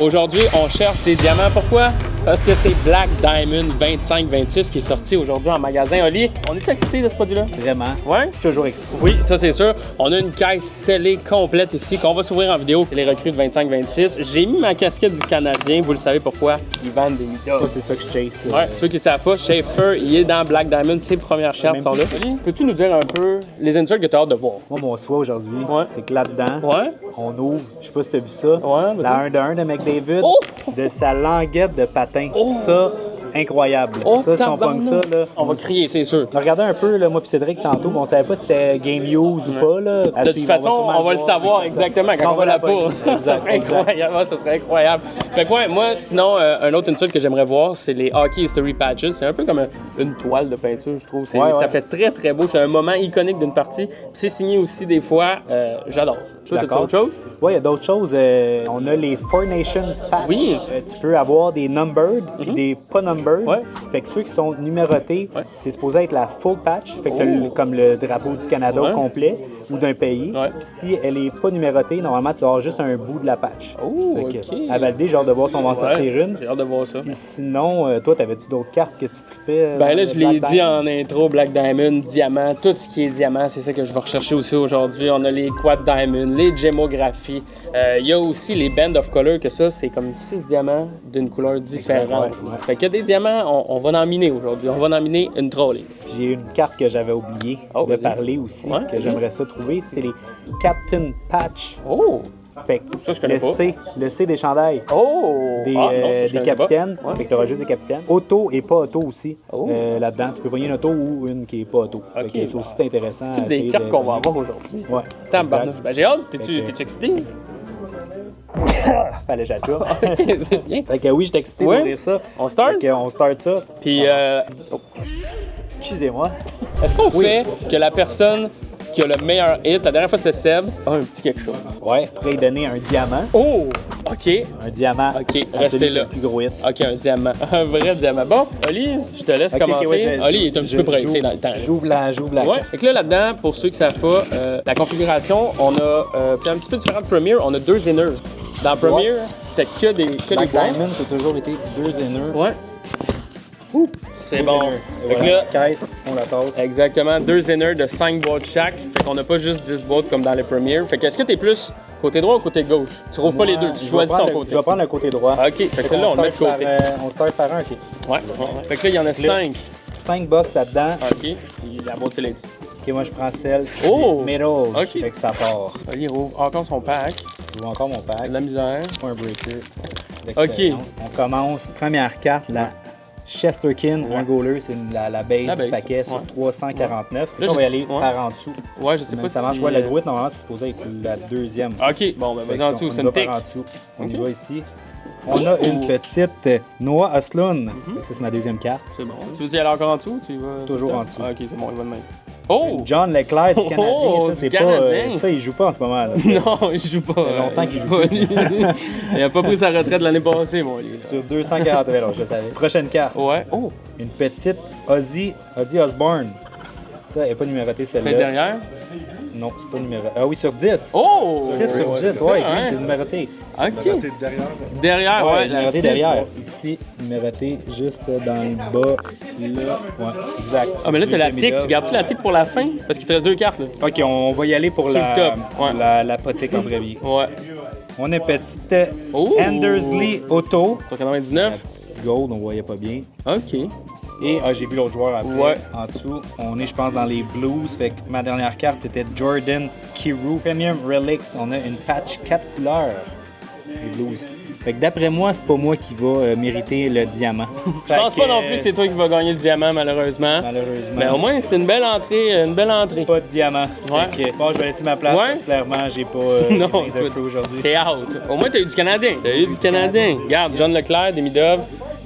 Aujourd'hui, on cherche des diamants. Pourquoi? Parce que c'est Black Diamond 25-26 qui est sorti aujourd'hui en magasin. Oli, on est-tu excité de ce produit-là? Vraiment. Ouais? Je suis toujours excité. Oui, ça c'est sûr. On a une caisse scellée complète ici qu'on va s'ouvrir en vidéo. C'est les recrues de 25-26. J'ai mis ma casquette du Canadien. Vous le savez pourquoi? Ils vendent des midovs. Moi, c'est ça que je chase. Ouais, ceux qui ne savent pas, Schaefer, il est dans Black Diamond. Ses premières cartes sont là. Oli, peux-tu nous dire un peu les inserts que tu as hâte de voir? Moi, mon souhait aujourd'hui, Ouais. c'est que là-dedans, Ouais? on ouvre, je sais pas si tu as vu ça, Ouais, la 1 de 1 de McDavid, Oh! de sa languette de patin. Oh! Ça, incroyable. Oh, ça, si on pogne ça, là. on va crier, c'est sûr. On regardait un peu, là, moi et Cédric, tantôt, mais on savait pas si c'était Game Use ou pas. Là. De toute façon, on va le savoir exactement quand on va la pas. Ça serait incroyable, ça serait incroyable. Fait que ouais, moi, sinon, un autre insert que j'aimerais voir, c'est les Hockey History Patches. C'est un peu comme une toile de peinture, je trouve. Ça fait très, très beau. C'est un moment iconique d'une partie. Puis c'est signé aussi des fois. J'adore. Toi, t'as autre chose? Oui, il y a d'autres choses. On a les Four Nations patch. Oui. Tu peux avoir des numbered et des pas numbered. Ouais. Fait que ceux qui sont numérotés, c'est supposé être la full patch. Fait que t'as comme le drapeau du Canada au complet ou d'un pays. Ouais. Puis si elle est pas numérotée, normalement, tu vas avoir juste un bout de la patch. Oh, fait que, OK. à valider, j'ai hâte de voir si on va en sortir une. J'ai hâte de voir ça. Et sinon, toi, t'avais-tu d'autres cartes que tu tripais? Ben là, je l'ai dit en intro, Black Diamond, diamant, tout ce qui est diamant, c'est ça que je vais rechercher aussi aujourd'hui. On a les Quad Diamond, les gémographies. Il y a aussi les Band of Color, que ça, c'est comme 6 diamants d'une couleur différente. Ouais. Fait qu'il y a des diamants, on va en miner aujourd'hui. On va en miner une trolley. J'ai une carte que j'avais oublié de vas-y. parler aussi, Ouais, que ok. j'aimerais ça trouver. C'est les Captain Patch. Oh! Fait que Ça, je connais pas. Le C des chandails. Oh! Des, Ah, non, ça, je des connaissais pas. capitaines. Ouais. Fait que t'auras juste des capitaines. Auto et pas auto aussi. Oh. Là-dedans. Tu peux pogner une auto ou une qui est pas auto. Fait que c'est aussi intéressant. C'est à toutes des essayer cartes de- qu'on va avoir aujourd'hui. Ouais. Tabarnouche. Exact. Ben j'ai hâte. Fait T'es-tu que- excité? Fallait que j'achoue. C'est bien. Fait que oui, j'étais excité Ouais. d'ouvrir ça. On start? Fait que on start ça. Puis, Excusez-moi. est-ce qu'on fait que la personne qui a le meilleur hit, la dernière fois c'était Seb, a un petit quelque chose? Ouais, pourrait y donner un diamant. Oh! OK. Un diamant. OK, à restez celui qui a là. le plus gros hit. OK, un diamant. Un vrai diamant. Bon, Oli, je te laisse Ok, commencer. ouais, Oli, il est un petit peu pressé j'ouvre- dans le temps. là. J'ouvre la Ouais, fait que là-dedans, pour ceux qui savent pas, la configuration, on a c'est un petit peu différent de Premier, on a 2 inners. Dans Premier, c'était que des Black bois. Diamond, c'est toujours été 2 inners. Ouais. C'est bon. Fait que là, Caisse, on la tasse. exactement, 2 inners de 5 boîtes chaque. Fait qu'on n'a pas juste 10 boîtes comme dans les Premiers. Fait que est-ce que t'es plus côté droit ou côté gauche? Tu rouvres pas les deux, tu choisis ton côté. Je vais prendre le côté droit. OK, fait que celle-là, on le met de côté. On start par un, OK. Ouais. Fait que là, il y en a 5. 5 box là-dedans. OK. Puis la boîte, c'est l'édit. OK, moi, je prends celle Oh! middle. OK. Fait que ça part. Oli rouvre encore son pack. Je vois encore mon pack. De la misère. Pas un breaker. d'expérience. On commence. Première carte, la Chesterkin, un goaler, c'est la base La du base, paquet sur 349. Là, on va y je- aller ouais. par en dessous. Ouais, je sais Même pas ça si... marche. Ouais, le gros hit, normalement, c'est supposé être la deuxième. OK, bon, ben vas-y en dessous, On c'est y va une tic. par en dessous. On Ok. y va ici. On a une petite Noah Oslund. Ça, c'est ma deuxième carte. C'est bon. Tu veux y aller encore en dessous ou tu vas... Toujours en dessous. Ah, OK, c'est bon, il va de même. Oh! John Leclerc du Canadien. Oh, ça, c'est du pas. Canadien. Ça, il joue pas en ce moment. Là. Non, il joue pas. Ça fait longtemps qu'il joue pas. plus. Il a pas pris sa retraite l'année passée, mon livre. Sur 240 alors je le savais. Prochaine carte. Ouais. Oh! Une petite Ozzy Osbourne. Ça, elle n'est pas numérotée Peut-être celle-là. derrière? Non, c'est pas numéroté. Ah oui, sur 10. Oh! 6 sur 10, ça, ouais, hein? c'est numéroté. OK. Derrière, ouais. la numéroté six. derrière. Ici, numéroté juste dans le bas, là. Ouais, exact. Ah, mais là, t'as la tic. Tu gardes-tu la tic pour la fin? Parce qu'il te reste 2 cartes, là. Ok, on va y aller pour Sur la, le top, ouais. la potique en brevier. Ouais. On a petite Oh! Andersley Auto. Ton 99? Gold, on voyait pas bien. OK. Et j'ai vu l'autre joueur après. Ouais. En dessous, on est, je pense, dans les Blues. Fait que ma dernière carte, c'était Jordan Kyrou. Premium Relics, on a une patch 4 couleurs. Les Blues. Fait que d'après moi, c'est pas moi qui va mériter le diamant. Je pense pas non plus que c'est toi qui vas gagner le diamant, malheureusement. Malheureusement. Mais au moins, c'était une belle entrée. Une belle entrée. Pas de diamant. Ouais. Fait que, bon, je vais laisser ma place. Ouais. Parce que clairement, j'ai pas Non, rien de toi, feu aujourd'hui. T'es out. Au moins, t'as eu du Canadien. T'as eu du Canadien. Regarde, John Leclerc, Demidov.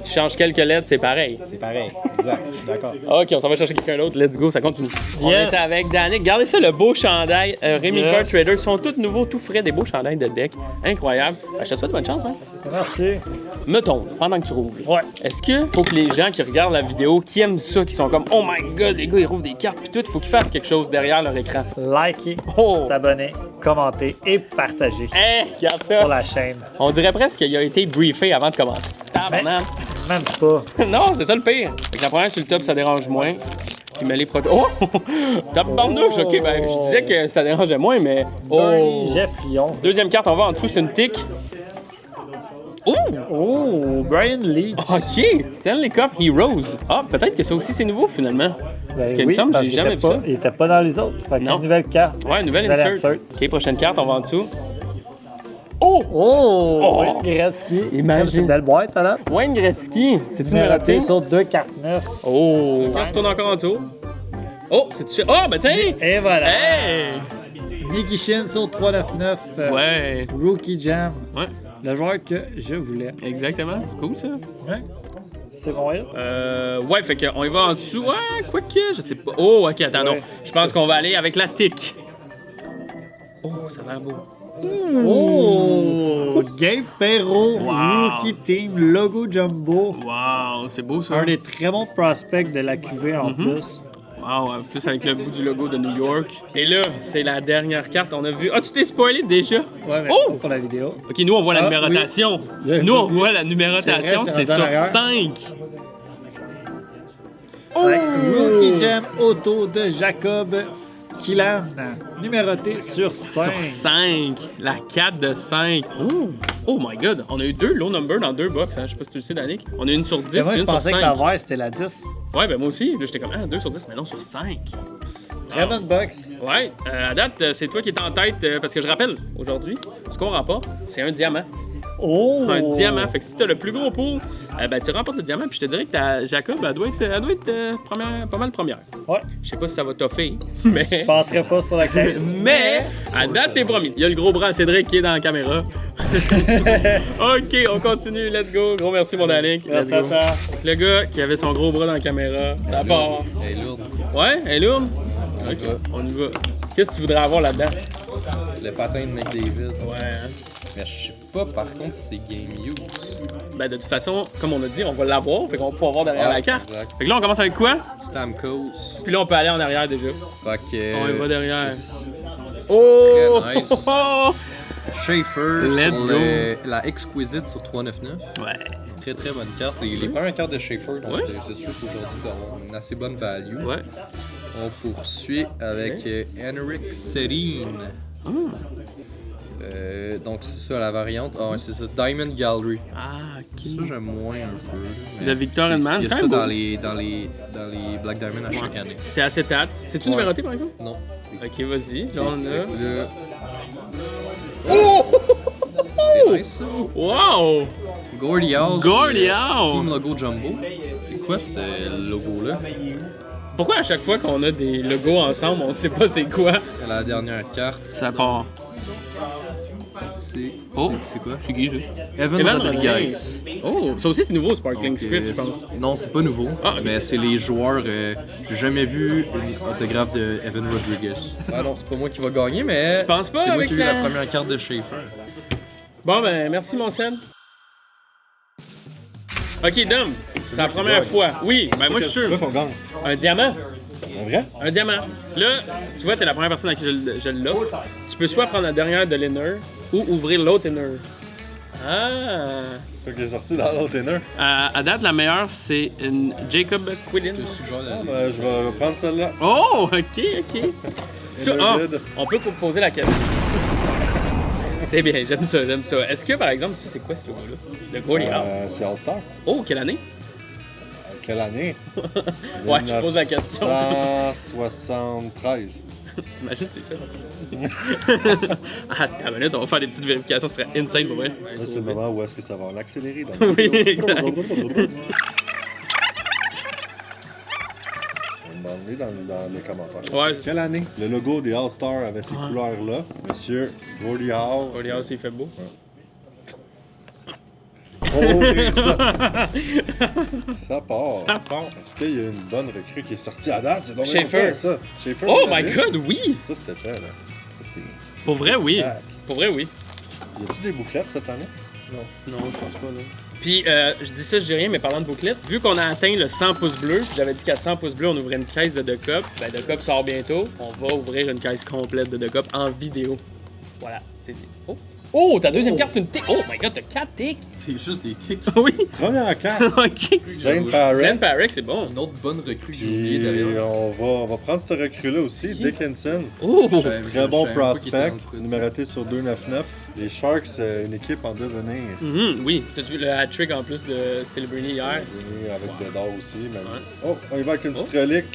Tu changes quelques lettres, c'est pareil. C'est pareil, exact, je suis d'accord. Ok, on s'en va chercher quelqu'un d'autre. Let's go, ça continue. On Yes. est avec Danick. Regardez ça, le beau chandail. Rémi Yes. Card Trader. Ils sont tous nouveaux, tout frais, des beaux chandails de deck. Incroyable. Je te souhaite bonne chance. Hein? Merci. Mettons, pendant que tu roules. Ouais. Est-ce que faut que les gens qui regardent la vidéo, qui aiment ça, qui sont comme « Oh my God, les gars, ils rouvrent des cartes pis tout », il faut qu'ils fassent quelque chose derrière leur écran. Liker, Oh! s'abonner, commenter et partager Hey, regarde sur ça! la chaîne. On dirait presque qu'il a été briefé avant de commencer. Tabarnak. Même pas. Non, c'est ça le pire. Fait que la première sur le top, ça dérange moins. Puis met les protos. Oh! Tabarnouche, ok, ben je disais que ça dérangeait moins, mais. Oh! Bernie Jeff Lyon. Deuxième carte, on va en dessous, c'est une tic. Oh! Oh, Brian Leach. Ok! Stanley Cup Heroes. Ah, peut-être que ça aussi c'est nouveau finalement. Parce qu'il me semble que j'ai qu'il jamais était vu pas, ça. il était pas dans les autres. Fait que Non. une nouvelle carte. Ouais, nouvelle Nouvelle insert. insert. Ok, prochaine carte, on va en dessous. Oh! Oh, Wayne Gretzky. Imagine. C'est une belle boîte, là. Wayne Gretzky. C'est-tu numéroté? Numéroté sur 2 cartes 9. Oh! On retourne encore en dessous. Oh, c'est-tu. Oh, ben tiens! Et voilà. Hey! Nicky Shin sur 399. Ouais. Rookie Jam. Ouais, Le joueur que je voulais. exactement. C'est cool ça. Ouais. C'est bon, hit. Ouais, fait qu'on y va en dessous. Ouais, quoi que, je sais pas. Oh, ok, attends, non. Ouais, Je pense qu'on va aller avec la tic. Oh, ça a l'air beau. Oh! Gabe Perrault, Wow. Rookie Team, logo Jumbo. Wow, c'est beau ça. Un des très bons prospects de la QV en plus. Wow, en plus avec le bout du logo de New York. Et là, c'est la dernière carte. On a vu. Ah, tu t'es spoilé déjà? Ouais, mais Oh! pour la vidéo. Ok, nous on voit la Ah, numérotation. oui. Nous on voit la numérotation, C'est vrai, c'est c'est rendu en sur arrière. 5. Avec Rookie Jam Auto de Jacob Killan, numéroté sur 5. Sur 5. La 4 de 5. Ouh. Oh my god, on a eu 2 low number dans 2 box. Hein. Je sais pas si tu le sais, Danick. On a eu une sur 10 Moi, et je une sur pensais 5. que la vert, c'était la 10. Ouais, ben moi aussi. Là, j'étais comme, ah, 2 sur 10, mais non, sur 5. Très bonne box. Ouais, à date, c'est toi qui es en tête, parce que je rappelle, aujourd'hui, ce qu'on remporte, c'est un diamant. Oh! Un diamant. Fait que si t'as le plus gros pool, ben tu remportes le diamant. Puis je te dirais que ta Jacob, elle doit être pas mal première. Ouais. Je sais pas si ça va toffer, mais. Je passerai pas sur la caisse. Mais, à date, t'es promis. Il y a le gros bras à Cédric qui est dans la caméra. Ok, on continue, let's go. Gros merci, mon Danick. Let's Merci à go. toi. Le gars qui avait son gros bras dans la caméra, ça part. Elle est lourde. Ouais, elle est lourde? On y Ok, va. on y va. Qu'est-ce que tu voudrais avoir là-dedans? Le patin de McDavid. Ouais, hein? Mais je sais pas par contre si c'est game use. Ben, de toute façon, comme on a dit, on va l'avoir. Fait qu'on va pouvoir voir derrière Ah, la carte. exact. Fait que là, on commence avec quoi? Stamkos. Puis là, on peut aller en arrière déjà. Fait que. On y va derrière. Oh! Très nice. Schaefer Let's sur go. la Exquisite sur 399. Ouais. Très très bonne carte. Les premières cartes de Schaefer, donc Ouais. c'est sûr qu'aujourd'hui il va avoir une assez bonne value. Ouais. On poursuit avec Henrik Sedin. Donc c'est ça la variante. Ah ouais, c'est ça. Diamond Gallery. Ah, ok. Ça j'aime moins un peu. mais Le Victor c'est- Hedman, Il y c'est a quand ça même dans beau. les Black Diamond à chaque année. C'est acétate. C'est-tu Ouais. numéroté, par exemple? Non. Ok, vas-y. Là, on a... Le... C'est nice ça. Wow! Gordie Howe. Gordie Team Howe! Logo Jumbo. C'est quoi ce logo-là? Pourquoi à chaque fois qu'on a des logos ensemble, on sait pas c'est quoi? La dernière carte, Ça part. c'est... Oh. C'est quoi? C'est qui, ça? Evan Rodriguez. Oh, ça aussi, c'est nouveau, Sparkling Donc, Script, je pense. Non, c'est pas nouveau, Ah, ok. mais c'est les joueurs. J'ai jamais vu une autographe de Evan Rodriguez. Ah non, c'est pas moi qui va gagner, mais. Tu penses pas c'est moi avec qui ai eu la- la première carte de Schaefer. Bon, ben, merci, mon Sen. Ok, Dom, c'est la première fois. Oui, ben moi, je suis C'est quoi sûr. qu'on gagne? Un diamant. En vrai? Un diamant. Là, tu vois, t'es la première personne à qui je l'offre. Tu peux soit prendre la dernière de l'inner ou ouvrir l'autre inner. Ah! Fait qu'il est sorti dans l'autre inner. À date, la meilleure, c'est une Jacob Quillin. Je te suggère d'aller. Ben, je vais prendre celle-là. Oh, ok, ok. Ça, ah, Inner on peut poser la question. C'est bien, j'aime ça, j'aime ça. Est-ce que, par exemple, tu sais c'est quoi ce logo-là? Le Gordie Howe. C'est All-Star. Oh, quelle année? Quelle année? Ouais, je pose la question. 1973. T'imagines, c'est ça? Ah, ta minute, on va faire des petites vérifications, ce serait insane pour vrai. Là, c'est le moment où est-ce que ça va l'accélérer dans Oui, exact. On va demander dans les commentaires. Ouais, Quelle année le logo des All-Stars avait ces couleurs-là? Monsieur Gordie Howe. Gordie Howe, il fait beau. On va ouvrir ça. Ça part. Ça part. Est-ce qu'il y a une bonne recrue qui est sortie à date? C'est donc Schaefer. ça. Schaefer. Oh vous my l'avez? god, oui! Ça, c'était prêt, là. Ça, c'est- Pour vrai, oui. Tac. Pour vrai, oui. Y a-t-il des bouclettes cette année? Non, je pense pas, non. Puis, je dis ça, je dis rien, mais parlant de bouclettes, vu qu'on a atteint le 100 pouces bleus, puis j'avais dit qu'à 100 pouces bleus, on ouvrait une caisse de The Cup. Ben, The Cup sort bientôt. On va ouvrir une caisse complète de The Cup en vidéo. Voilà, c'est dit. Oh! Oh, ta deuxième carte, c'est une tic. Oh my god, t'as 4 tics. C'est juste des tics. Oui. Première carte. OK. Zane Parrott. Zen Parek, c'est bon. Une autre bonne recrue que j'ai oubliée Puis derrière. on va prendre cette recrue-là aussi, Dickinson. Oh! Très bon prospect, numéroté sur 299. Les Sharks, une équipe en devenir. Oui, t'as-tu vu le hat-trick en plus de Silverny hier? Venu avec Bédard aussi. Mais... Ouais. Oh, on y va avec une petite relique.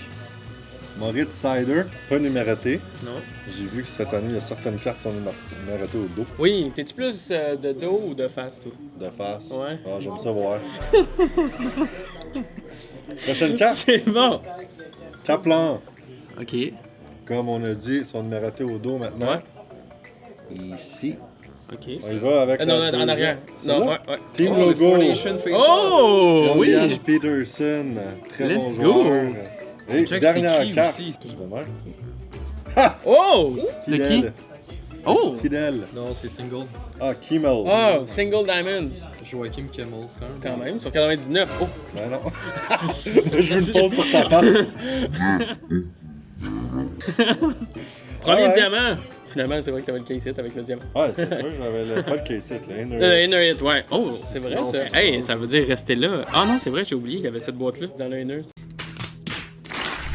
Moritz Sider, pas numéroté. Non. J'ai vu que cette année, il y a certaines cartes qui sont numérotées au dos, Oui, t'es-tu plus de dos ou de face, toi? de face. Ouais. Ah, j'aime ça voir. Prochaine carte, C'est bon. Kaplan. OK. Comme on a dit, ils sont numérotés au dos maintenant. Ici. OK. On y va avec Non, la en deuxième. arrière. Celle-là? Non, ouais. Team Oh, le Logo. Formation Face-Off. Oh! Oui! Elias Peterson. Très Let's bon go. joueur. Et Check dernière c'était qui carte. aussi. Je vais mal. Oh! De qui? Kidel. Oh! Kidel. Non, c'est single. Ah, Kimmel. Oh! Single Diamond. Joachim Kimmel, c'est Quand même, sur 99. Oh! Ben non. Je veux une pause sur ta face. Premier Alright. diamant. Finalement, c'est vrai que t'avais le case hit avec le diamant. Ouais, c'est sûr, j'avais pas le case it, le Inner hit, ouais. Oh, c'est vrai ça. Hey, ça veut dire rester là. Ah non, c'est vrai, j'ai oublié qu'il y avait cette boîte-là dans le inner.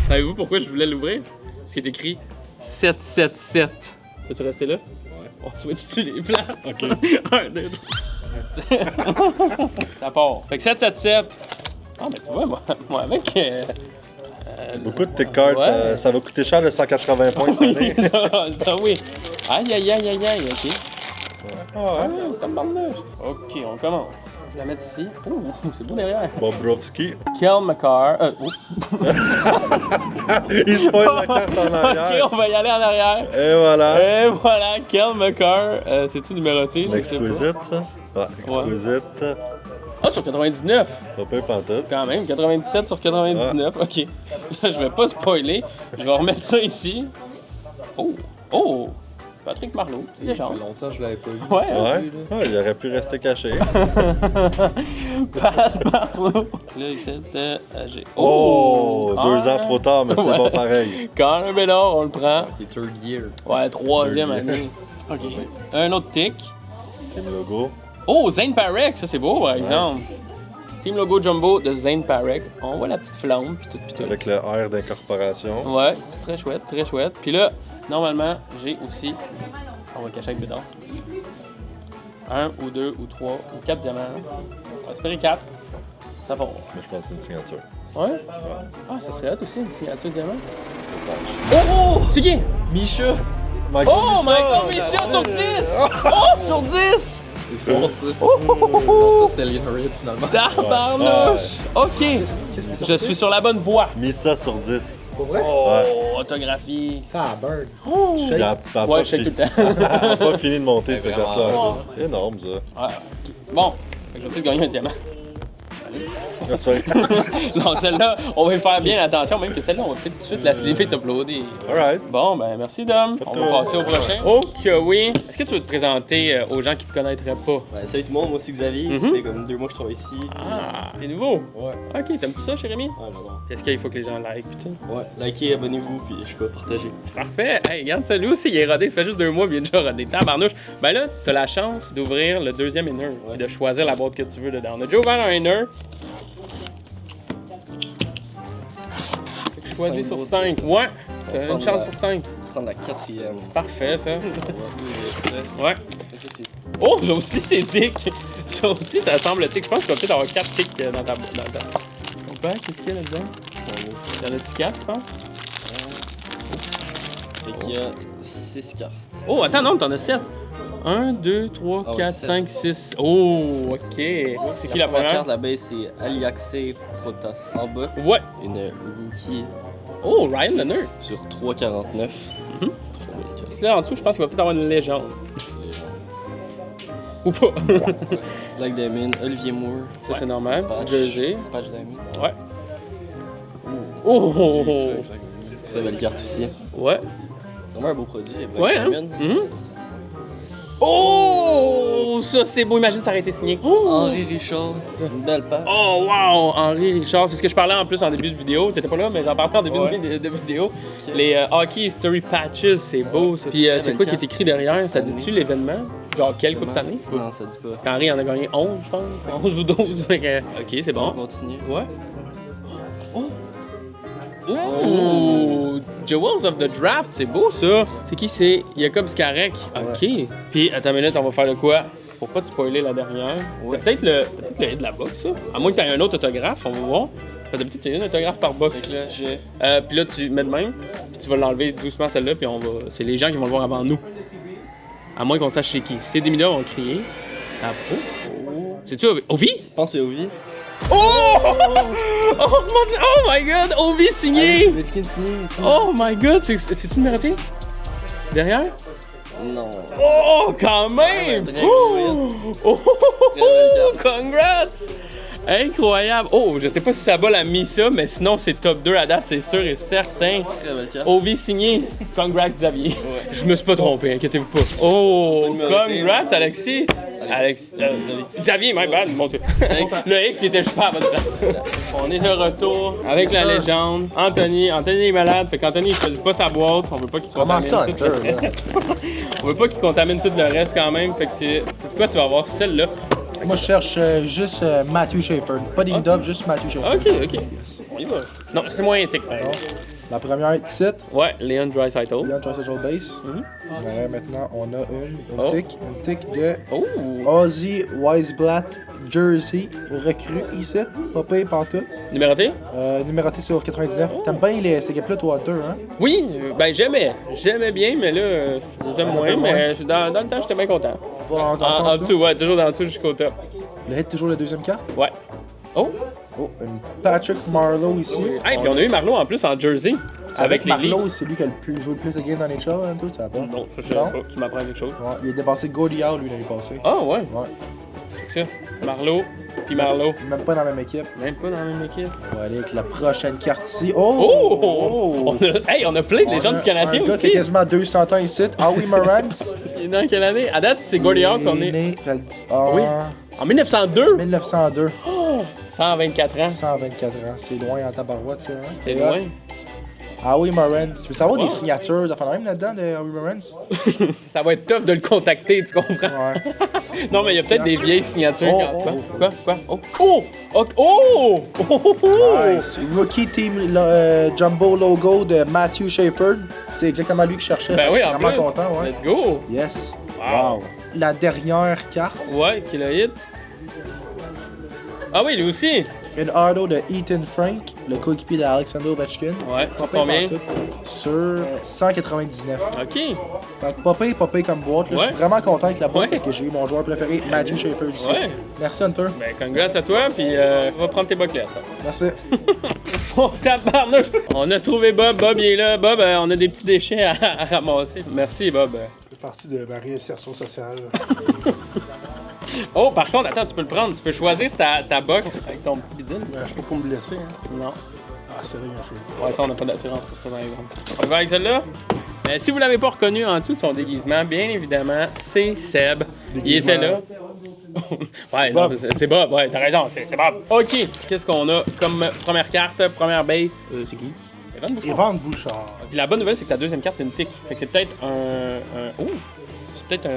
Savez-vous pourquoi je voulais l'ouvrir? C'est écrit 777. Peux-tu rester là? Ouais. On switch-tu les places? OK. 1, 2, 3. Ça part. Fait que 777. Ah, mais tu vois, moi avec. Beaucoup de tes cards, Ouais. ça va coûter cher le 180 points cette Oui, année. ça oui. Aïe, aïe, aïe, aïe, aïe, ok. Ah ouais. Tabarnouche. Ok, on commence. Je vais la mettre ici. Ouh, c'est beau derrière. Bobrovski. Kel McCarr. Il spoil la carte en arrière. Ok, on va y aller en arrière. Et voilà. Et voilà, Kel McCarr. C'est-tu numéroté? Je sais pas. Exquisite, ça. Ouais, exquisite. Ah, sur 99. Pas peu pantoute. Quand même, 97 sur 99. Ok. Là, je vais pas spoiler. Je vais remettre ça ici. Oh, oh. Patrick Marleau, c'est Ça légende. fait longtemps que je l'avais pas vu. Ouais, hein? Ouais. Ah, il aurait pu rester caché. Pat Marleau. Là, ici, j'ai. Oh! 2 ans Connor. trop tard, mais c'est Ouais. bon pareil. Connor Bedard, on le prend. C'est third year. Ouais, troisième Third année. Ok. Un autre tic. Team Logo. Oh, Zane Parek, ça c'est beau par exemple. Team logo jumbo de Zane Parek. On voit la petite flamme, puis tout, puis tout. Avec le R d'incorporation. Ouais, c'est très chouette, très chouette. Puis là, normalement, j'ai aussi. On va le cacher avec Bédard. 1 ou 2 ou 3 ou 4 diamants. On va espérer 4. Ça part. Mais je pense que c'est une signature. Ouais? Ah, ça serait hot aussi, une signature de diamant. Oh, oh! C'est qui? Micha! Oh, Michael Micha sur 10! Oh, sur 10! C'est fort ça. Oh! Ça c'était Leonard finalement. Tabarnouche! Ok, je suis sur la bonne voie. Mis ça sur 10. Oh, autographie. Ah, Bird. Oh. Elle a pas Ouais, je sais tout le temps. Elle a pas fini de monter cette vraiment carte-là. fort. C'est énorme, ça. Ouais, ok. Bon, fait que je vais peut-être gagner un diamant. Là, tu fais- Non, celle-là, on va y faire bien attention, même que celle-là, on va peut-être tout de suite la slipper et t'uploader. Alright. Bon, ben merci Dom. On va passer au prochain. Ok, oui. Est-ce que tu veux te présenter aux gens qui te connaîtraient pas? Ouais, salut tout le monde, moi c'est Xavier. Ça fait comme 2 mois que je travaille ici. Ah, t'es nouveau? Ouais. Ok, t'aimes tout ça, Jérémy? Ah, j'adore. Est-ce qu'il faut que les gens like pis tout? Ouais, likez, abonnez-vous, puis je peux partager. Parfait. Hey, regarde ça, lui aussi, il est rodé. Ça fait juste 2 mois, il est déjà rodé. Tabarnouche. Ben là, t'as la chance d'ouvrir le deuxième inner et de choisir la boîte que tu veux dedans. On a déjà ouvert un inner. Choisis sur 5. Ouais, t'as une chance sur 5. Je prends la 4e. Parfait, ça. Ouais. Oh, j'ai aussi des tics. Ça aussi, ça semble tic. Je pense que tu vas peut-être avoir 4 tics dans ta. Ton bac, qu'est-ce qu'il y a là-dedans? T'en as-tu 4, tu penses? Fait qu'il y a 6 cartes. Oh, attends, non, t'en as 7. 1, 2, 3, Ah ouais, 4, sept. 5, 6. Oh, ok. C'est qui la La première? carte là-bas, c'est Aliaxe Protas. En bas, Ouais. une rookie Oh, Ryan Leonard. sur 3,49. Là, en dessous, je pense qu'il va peut-être avoir une légende. Ou pas. Black Diamond, Olivier Moore. Ça, c'est normal. Patch. C'est jersey. Patch Diamond. Ouais. Oh! Très belle carte aussi. Ouais. Vraiment un beau produit. Black Ouais, hein? Diamond. Mhm. Oh! Ça, c'est beau. Imagine, ça aurait été signé. Oh! Henri Richard. Une belle patch. Oh, wow! Henri Richard. C'est ce que je parlais en plus en début de vidéo. T'étais pas là, mais j'en parlais en début de vidéo. Les Hockey History Patches, c'est beau, ça. Puis, c'est quoi qui est écrit derrière? Ça dit-tu l'événement? Genre, quelle coupe cette année? Non, ça dit pas. Henri en a gagné 11, je pense. 11 ou 12. Fait que, ok, c'est On bon. continue. Ouais. Oh! Ooh! Jewels of the Draft, c'est beau ça! C'est qui c'est? Jacob Skarek. Ok. Puis, attends une minute, on va faire le quoi? Pour pas te spoiler la dernière. C'était peut-être le hit de la box, ça. À moins que t'aies un autre autographe, on va voir. D'habitude, tu as un autographe par box. Fait que là, j'ai. Puis là, tu mets de même, puis tu vas l'enlever doucement celle-là, puis on va. C'est les gens qui vont le voir avant nous. À moins qu'on sache c'est qui. Si c'est des millions, on va crier. Ça pro. Oh. C'est-tu Ovi? Je pense que c'est Ovi. Oh! Oh mon dieu! Oh my god! Ovi signé! Oh my god! C'est-tu numéroté? Derrière? Non. Oh! Quand même! Très Oh! Oh! Très belle carte. Congrats! Incroyable! Oh, je sais pas si ça va la Misa, mais sinon c'est top 2 à date, c'est sûr et certain. Très belle carte. Ovi signé. Congrats Xavier. Ouais. Je me suis pas trompé, inquiétez-vous pas. Oh, Numéroté, congrats Alexis. Xavier, my bad, mon Dieu. Le X il était juste pas à bonne place. On est de retour avec la légende. Anthony est malade, fait qu'Anthony il choisit pas sa boîte. On veut pas qu'il Comment contamine ça, tout le reste. On veut pas qu'il contamine tout le reste quand même. Fait que tu sais quoi, tu vas avoir celle-là. Moi, je cherche juste Matthew Shaffer. Pas d'Indove, juste Matthew Shaffer. Ok. On y va. Non, c'est moins éthique. La première titre, Ouais, Leon Draisaitl. Leon Draisaitl Base. Maintenant, on a une tic de Oh! Ozzy Weisblatt Jersey, recrue ici, pas payé pantoute. Numéroté? Numéroté sur 99. T'aimes bien ces gaps-là, toi, Hunter, hein? Oui, ben j'aimais bien, mais là, j'aime moins, mais dans le temps, j'étais bien content. On va En dessous, ouais, toujours dans le dessous jusqu'au top. Le hit, toujours la deuxième carte. Ouais. Oh! Oh, une Patrick Marleau ici. Hey, puis on a eu Marleau en plus en jersey. Avec les Marleau, Leafs. c'est lui qui a joué le plus de games dans les chars, hein, toi, tu sais pas? Non, je sais pas, tu m'apprends quelque chose. Ouais, il a dépassé Gaudiard, lui, l'année passée. Ah, ouais. Ouais. C'est ça. Marleau, puis Marleau. Même pas dans la même équipe. Même pas dans la même équipe. On va aller avec la prochaine carte ici. Oh! On a plein de légendes du Canadien un gars qui a aussi. quasiment 200 ans ici. Howie Morans. Il est dans quelle année? À date, c'est Gaudiard qu'on est. né, je le dis. Ah, Oui. En 1902? 1902. Oh, 124 ans. 124 ans. C'est loin en tabarouette, ça. Hein? C'est loin. Howie Morans. Tu veux savoir des signatures? Ça fait même là-dedans de Howie Morans? Ça va être tough de le contacter, tu comprends? Ouais. Non, mais il y a peut-être des vieilles signatures. Oh, Quoi? Quoi? Oh! Oh! Oh! Nice. Rookie Team Jumbo Logo de Matthew Shaffer. C'est exactement lui que je cherchais. Ben oui, Je suis en vraiment plus. content, ouais. Let's go! Yes. Wow. La dernière carte. Ouais, qui l'a hit. Ah oui, lui aussi! Une auto de Ethan Frank, le coéquipier d'Alexander Ovechkin. Ouais, sur Pas payé combien? pantoute. Sur 199. Ok. Fait que pas payé comme boîte. Là. Ouais. Je suis vraiment content avec la boîte Ouais. parce que j'ai eu mon joueur préféré, Matthew Shaffer ici. Ouais. Merci Hunter. Ben, congrats à toi, puis on va prendre tes bas clairs, ça. Merci. Oh, tabarnouche! On a trouvé Bob. Bob, il est là. Bob, on a des petits déchets à ramasser. Merci, Bob. C'est partie de ma réinsertion sociale. Oh, par contre, attends, tu peux le prendre. Tu peux choisir ta box avec ton petit bidule. Je suis pas pour me blesser, hein. Non. Ah, c'est rien fait. Ouais, ça, on n'a pas d'assurance pour ça dans les grandes. On va avec celle-là. Si vous l'avez pas reconnu en dessous de son déguisement, bien évidemment, c'est Seb. Il était là. Ouais, non, c'est Bob. Ouais, t'as raison, c'est Bob. OK, qu'est-ce qu'on a comme première carte, première base? C'est qui? Evan Bouchard. Evan Bouchard. Puis la bonne nouvelle, c'est que ta deuxième carte, c'est une tic. Fait que c'est peut-être oh! C'est peut-être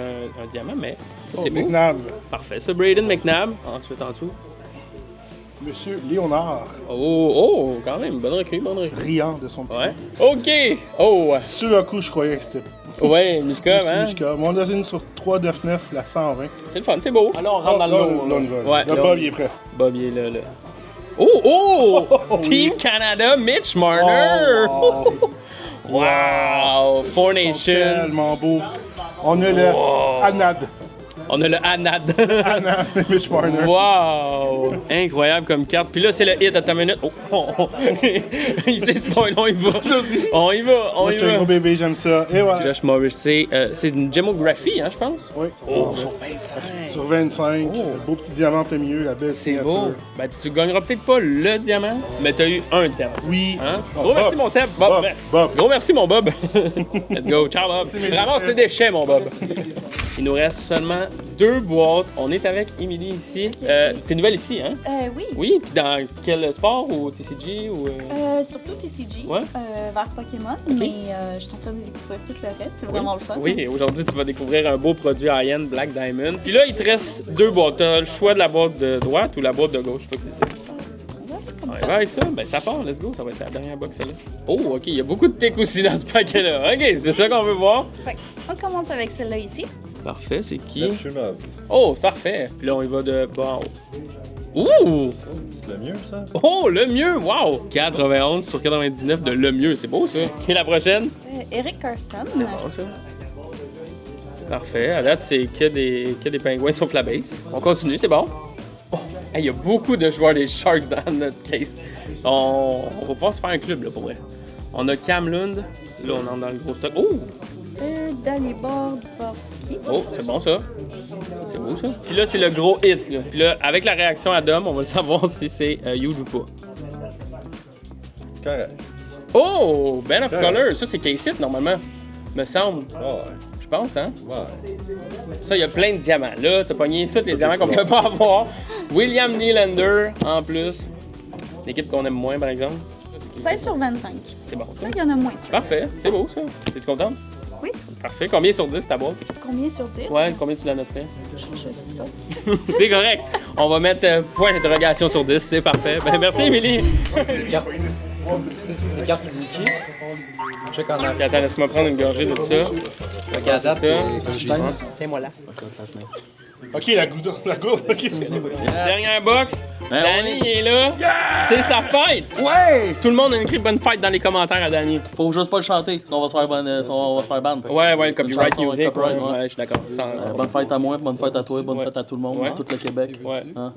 un diamant, mais ça, c'est beau. McNabb. Parfait. Ça, Braden McNabb. Ensuite, en dessous. Monsieur Léonard. Oh, quand même. Bonne recrue. Riant de son petit Ouais. nom. OK. Oh. Sur un coup, je croyais que c'était Ouais, Mishka, hein? Mishka. Mon deuxième sur 3,99, la 120. C'est le fun, c'est beau. Alors, on rentre dans le lot. Là, on y va. Ouais, Là, là, Bob, il est prêt. Bob, il est là. Oh! Team Canada, Mitch Marner! Oh, Wow! Four ils sont Nations. tellement beaux. On a le Wow. Anad. On a le Anad. Anna, Mitch Marner. Wow! Incroyable comme carte. Puis là, c'est le hit à ta minute. Oh. Il s'est spoil, on y va. On y va. Moi, je suis un gros bébé, j'aime ça. Et voilà. Josh Morris, c'est une gemographie, hein, je pense? Oui. Oh, sur 25. Sur 25. Le beau petit diamant en plein milieu, la belle C'est signature. beau. Ben, tu gagneras peut-être pas le diamant, mais t'as eu un diamant. Oui. Hein? Bon, Gros merci, Bob. mon Seb. Bob. Gros merci, mon Bob. Let's go. Ciao, Bob. Ramasse tes déchets, mon Bob. Il nous reste seulement 2 boîtes. On est avec Émilie ici. T'es nouvelle ici, hein? Oui. Oui, puis dans quel sport ou TCG ou. Surtout TCG, Ouais. vers Pokémon, mais je suis en train de découvrir tout le reste. C'est vraiment le fun. Oui, et aujourd'hui, tu vas découvrir un beau produit high-end Black Diamond. Puis là, il te reste 2 boîtes. T'as le choix de la boîte de droite ou la boîte de gauche. Je sais pas que c'est. Comme On y ça. va avec ça? Ben, ça part, let's go. Ça va être la dernière box, celle-là. Oh, OK, il y a beaucoup de tech aussi dans ce paquet-là. OK, c'est ça qu'on veut voir. Fait on commence avec celle-là ici. Parfait, c'est qui? Neptunov. Oh, parfait. Puis là, on y va de bas en haut. Ouh! C'est le mieux, ça? Oh, le mieux! Wow! 91 sur 99 de le mieux. C'est beau, ça. Qui est la prochaine? Eric Carson. C'est bon, ça. Parfait. À date, c'est que des pingouins sauf la base. On continue, c'est bon. Oh, hey, il y a beaucoup de joueurs des Sharks dans notre case. On va pouvoir se faire un club, là, pour vrai. On a Cam Lund. Là, on entre dans le gros stock. Oh! Dalibor Dvorsky. Oh, c'est bon, ça. C'est beau, ça. Puis là, c'est le gros hit, là. Puis là, avec la réaction à Dom, on va savoir si c'est huge ou pas. Correct. Oh! Ben of Color. Ça, c'est K-Sit, normalement. Me semble. Ah ouais. Je pense, hein? Ouais. Ça, il y a plein de diamants. Là, t'as pogné tous les diamants qu'on peut pas avoir. William Nylander, en plus. L'équipe qu'on aime moins, par exemple. 16 sur 25. C'est bon, ça. Ça, il y en a moins dessus. Parfait. C'est beau, ça. T'es contente? Oui. Parfait. Combien sur 10 ta boîte? Combien sur 10? Ouais, combien tu la noterais? Je sais pas. C'est correct. On va mettre point d'interrogation sur 10. C'est parfait. Ben, merci, Émilie. C'est carte unique. Check en arrière. Puis attends, laisse-moi prendre une gorgée de ça. Fait qu'à date, Ça. Tiens-moi là. Ok, la gourde, ok. Dernière box. Danny est là. C'est sa fête. Ouais! Tout le monde a écrit bonne fête dans les commentaires à Danny. Faut juste pas le chanter, sinon on va se faire ban. Ouais, le copyright chanson, music. copyright, Ouais, ouais. je suis d'accord. Sans- Bonne fête à moi, bonne fête à toi, bonne fête à tout le monde, Ouais. à tout le Québec. Ouais. Hein?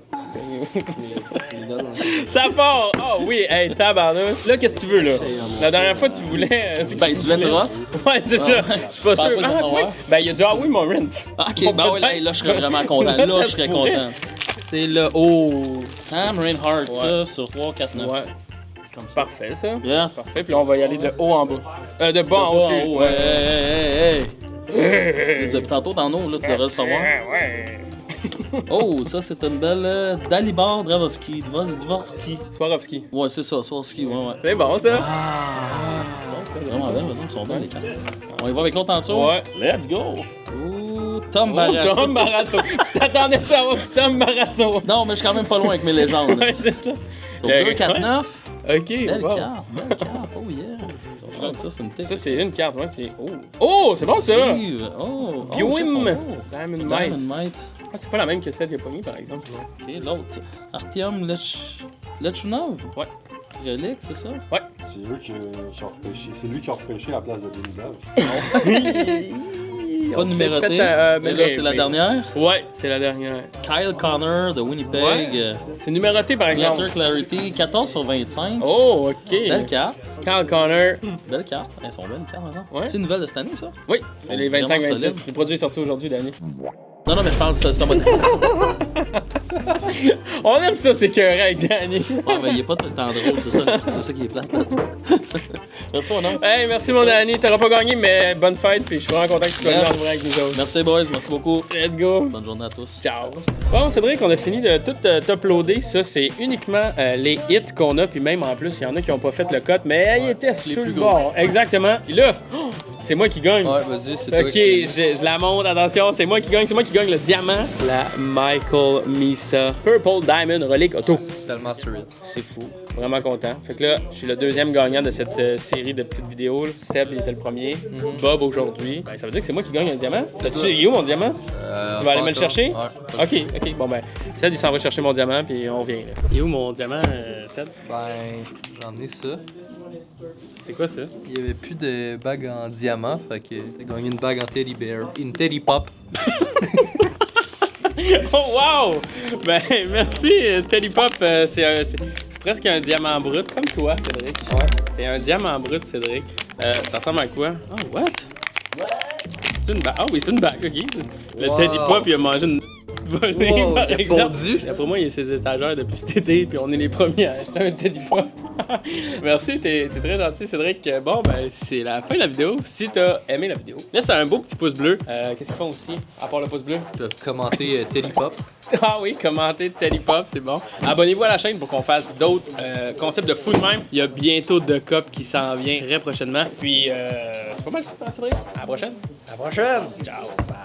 Ça part! Oh oui, hey, tabarnouche. Là, qu'est-ce que tu veux, là? La dernière fois, tu voulais. C'est Ben, du lait de rosse. Ouais, c'est ça. Je suis pas Pense sûr. pas qu'on va oui. avoir. Ben, il y a du Howie Morant. Ah, ok, ben ouais, là, je serais vraiment content. Là, Là, ça je serais pourrait. content. C'est le haut. Sam Reinhardt, Ouais. ça, sur 3, 4, 9. Ouais, Comme ça. parfait, ça. Yes. Parfait, puis on va y aller de haut en bas. De bas en haut. Oh, excuse. ouais, hey. Depuis tantôt, dans nous, là, tu devrais le savoir. Ouais. Oh, ça, c'est une belle Dalibor Dvorsky. Dvorsky. Swarovski. Ouais, c'est ça, Swarovski, ouais, ouais. C'est bon, ça. Vraiment bien, ils sont belles, les cartes. On y va avec l'autre en dessous? Ouais. Let's go! Ouh, Tom Oh, Barrasso. Tom Barrasso. Tu t'attendais à savoir du Tom Barrasso. Non, mais je suis quand même pas loin avec mes légendes. Ouais, c'est ça. Sur 2, 4, 9. Ok, Belle wow. carte, belle carte. Oh yeah. Je pense que ça, c'est une tête. Ça, c'est une carte, ouais. C'est... Oh, c'est bon, ça. Steve. Oh, Bioim. shit, sont beaux. Diamond C'est Might. Diamond Might. Ah, c'est pas la même que celle qu'il a pas mis, par exemple. Ok, l'autre. Artyom Lechunov. Ouais. Relique, c'est ça? C'est eux qui ont repêché. C'est lui qui a repêché à la place de Denidov. Pas numéroté. Mais là, c'est la dernière. Ouais, c'est la dernière. Kyle Connor de Winnipeg. Ouais. C'est numéroté, par exemple. Signature Clarity, 14 sur 25. Oh, ok. Belle carte. Carl Connor. Belle carte. Elles sont belles, les cartes, maintenant. Ouais. C'est une nouvelle de cette année, ça? Oui, c'est les Vraiment 25-26. solide. Le produit est sorti aujourd'hui, Danny. Non, mais je pense que c'est un bon. On aime ça, c'est cœur avec Danny. Ouais, mais il est pas tout le temps drôle, c'est ça qui est plate, là. Merci, mon homme. Hey, merci, mon Danny. T'auras pas gagné, mais bonne fête. Puis je suis vraiment content que tu sois venu en vrai avec nous autres. Merci, boys. Merci beaucoup. Let's go. Bonne journée à tous. Ciao. Bon, Cédric, on a fini de tout uploader. Ça, c'est uniquement les hits qu'on a. Puis même en plus, il y en a qui n'ont pas fait le cut, mais ils étaient sur le bord. Exactement. Puis là, c'est moi qui gagne. Ouais, vas-y, c'est toi Ok, qui... je la montre, attention, c'est moi qui gagne le diamant. La Michael Misa Purple Diamond Relic Auto. Tellement street. C'est fou, vraiment content. Fait que là, je suis le deuxième gagnant de cette série de petites vidéos. Là. Seb, il était le premier. Bob aujourd'hui. Ben, ça veut dire que c'est moi qui gagne un diamant. Il est où mon diamant? Tu vas aller me le chercher? Ouais. Ok, bon ben, Seb, il s'en va chercher mon diamant, puis on vient. Là. Il est où mon diamant, Seb? Ben, j'en ai ça. C'est quoi ça? Il y avait plus de bague en diamant, fait que t'as gagné une bague en teddy bear. Une teddy pop. Oh, wow! Ben, merci, Teddy Pop. C'est presque un diamant brut, comme toi, Cédric. Ouais. C'est un diamant brut, Cédric. Ça ressemble à quoi? Oh, what? C'est une bague. Ah oui, c'est une bague, OK. Le Teddy Pop, il a mangé une volée, Wow, par il a exemple. fondu. Après moi, il y a ses étagères depuis cet été, puis on est les premiers à acheter un Teddy Pop. Merci, t'es très gentil, Cédric. Bon, ben, c'est la fin de la vidéo. Si t'as aimé la vidéo, laisse un beau petit pouce bleu. Qu'est-ce qu'ils font aussi, à part le pouce bleu? Tu peux commenter Teddy Pop. Ah oui, commentez Teddy Pop, c'est bon. Abonnez-vous à la chaîne pour qu'on fasse d'autres concepts de fou de même. Il y a bientôt de Cop qui s'en vient très prochainement. Puis, c'est pas mal ça, Cédric. À la prochaine. À la prochaine! Ciao. Bye.